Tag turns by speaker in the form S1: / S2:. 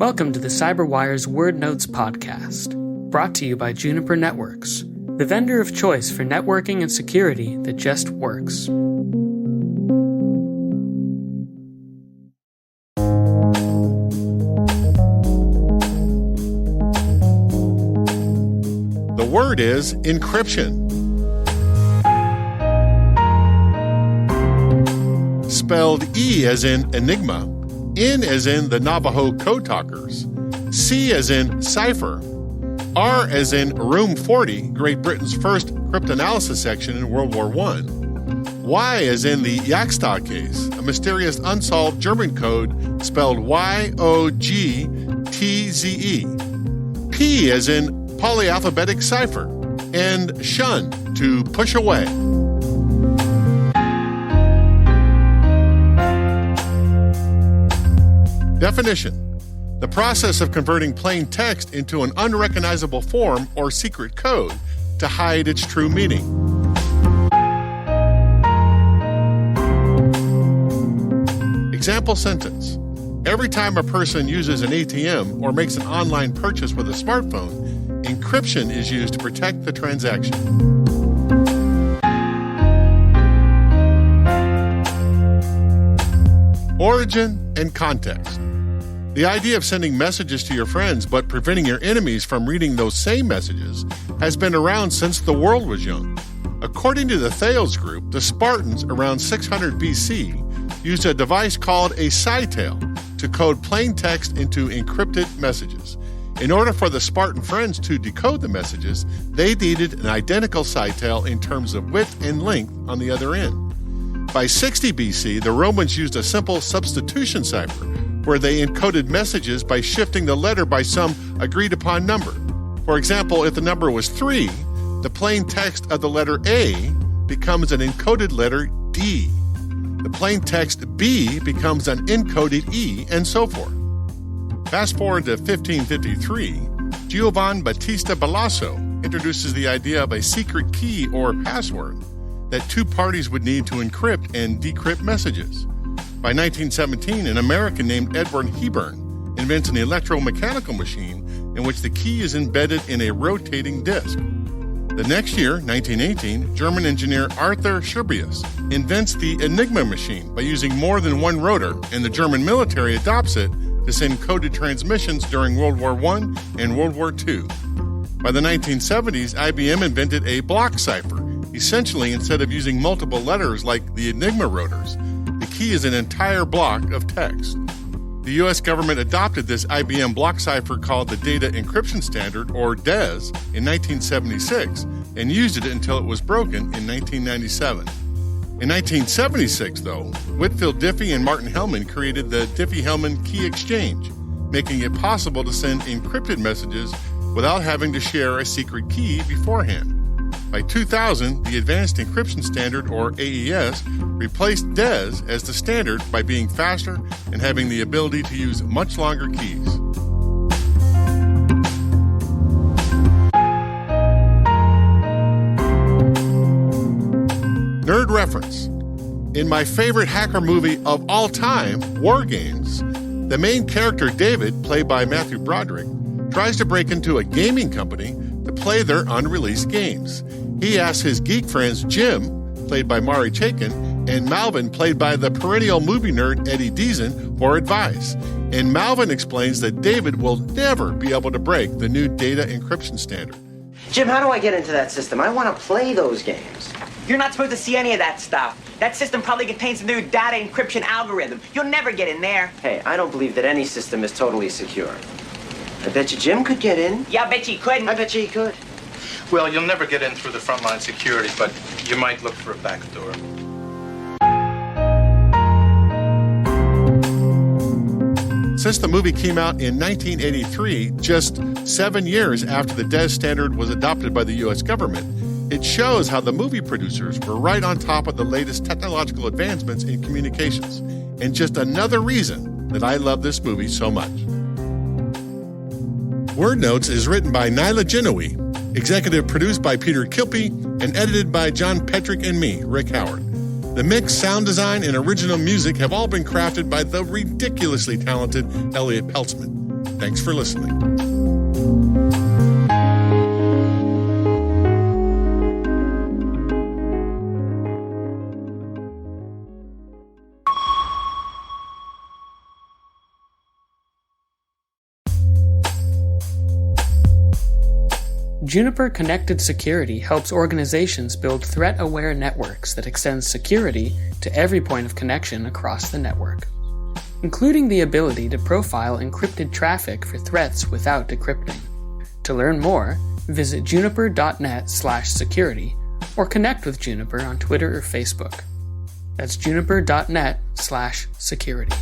S1: Welcome to the CyberWire's Word Notes podcast, brought to you by Juniper Networks, the vendor of choice for networking and security that just works.
S2: The word is encryption. Spelled E as in enigma, N as in the Navajo code talkers, C as in cipher, R as in Room 40, Great Britain's first cryptanalysis section in World War I, Y as in the Yaksta case, a mysterious unsolved German code spelled Y-O-G-T-Z-E, P as in polyalphabetic cipher, and shun, to push away. Definition: the process of converting plain text into an unrecognizable form or secret code to hide its true meaning. Example sentence: every time a person uses an ATM or makes an online purchase with a smartphone, encryption is used to protect the transaction. Origin and context. The idea of sending messages to your friends but preventing your enemies from reading those same messages has been around since the world was young. According to the Thales group, the Spartans around 600 BC used a device called a cytale to code plain text into encrypted messages. In order for the Spartan friends to decode the messages, they needed an identical cytale in terms of width and length on the other end. By 60 BC, the Romans used a simple substitution cipher, where they encoded messages by shifting the letter by some agreed-upon number. For example, if the number was 3, the plain text of the letter A becomes an encoded letter D. The plain text B becomes an encoded E, and so forth. Fast forward to 1553, Giovan Battista Balasso introduces the idea of a secret key or password that two parties would need to encrypt and decrypt messages. By 1917, an American named Edward Hebern invents an electromechanical machine in which the key is embedded in a rotating disk. The next year, 1918, German engineer Arthur Scherbius invents the Enigma machine by using more than one rotor, and the German military adopts it to send coded transmissions during World War I and World War II. By the 1970s, IBM invented a block cipher. Essentially, instead of using multiple letters like the Enigma rotors, the key is an entire block of text. The U.S. government adopted this IBM block cipher called the Data Encryption Standard, or DES, in 1976 and used it until it was broken in 1997. In 1976, though, Whitfield Diffie and Martin Hellman created the Diffie-Hellman Key Exchange, making it possible to send encrypted messages without having to share a secret key beforehand. By 2000, the Advanced Encryption Standard, or AES, replaced DES as the standard by being faster and having the ability to use much longer keys. Nerd reference. In my favorite hacker movie of all time, War Games, the main character David, played by Matthew Broderick, tries to break into a gaming company to play their unreleased games. He asks his geek friends Jim, played by Mari Chaikin, and Malvin, played by the perennial movie nerd Eddie Deason, for advice. And Malvin explains that David will never be able to break the new data encryption standard.
S3: Jim, how do I get into that system? I want to play those games.
S4: You're not supposed to see any of that stuff. That system probably contains a new data encryption algorithm. You'll never get in there.
S3: Hey, I don't believe that any system is totally secure. I bet you Jim could get in.
S4: Yeah, I bet you couldn't.
S3: I bet you he could.
S5: Well, you'll never get in through the frontline security, but you might look for a back door.
S2: Since the movie came out in 1983, just 7 years after the DES standard was adopted by the U.S. government, it shows how the movie producers were right on top of the latest technological advancements in communications, and just another reason that I love this movie so much. Word Notes is written by Nyla Genoe, executive produced by Peter Kilpie, and edited by John Petrick and me, Rick Howard. The mix, sound design, and original music have all been crafted by the ridiculously talented Elliot Peltzman. Thanks for listening.
S1: Juniper Connected Security helps organizations build threat-aware networks that extend security to every point of connection across the network, including the ability to profile encrypted traffic for threats without decrypting. To learn more, visit juniper.net/security or connect with Juniper on Twitter or Facebook. That's juniper.net/security.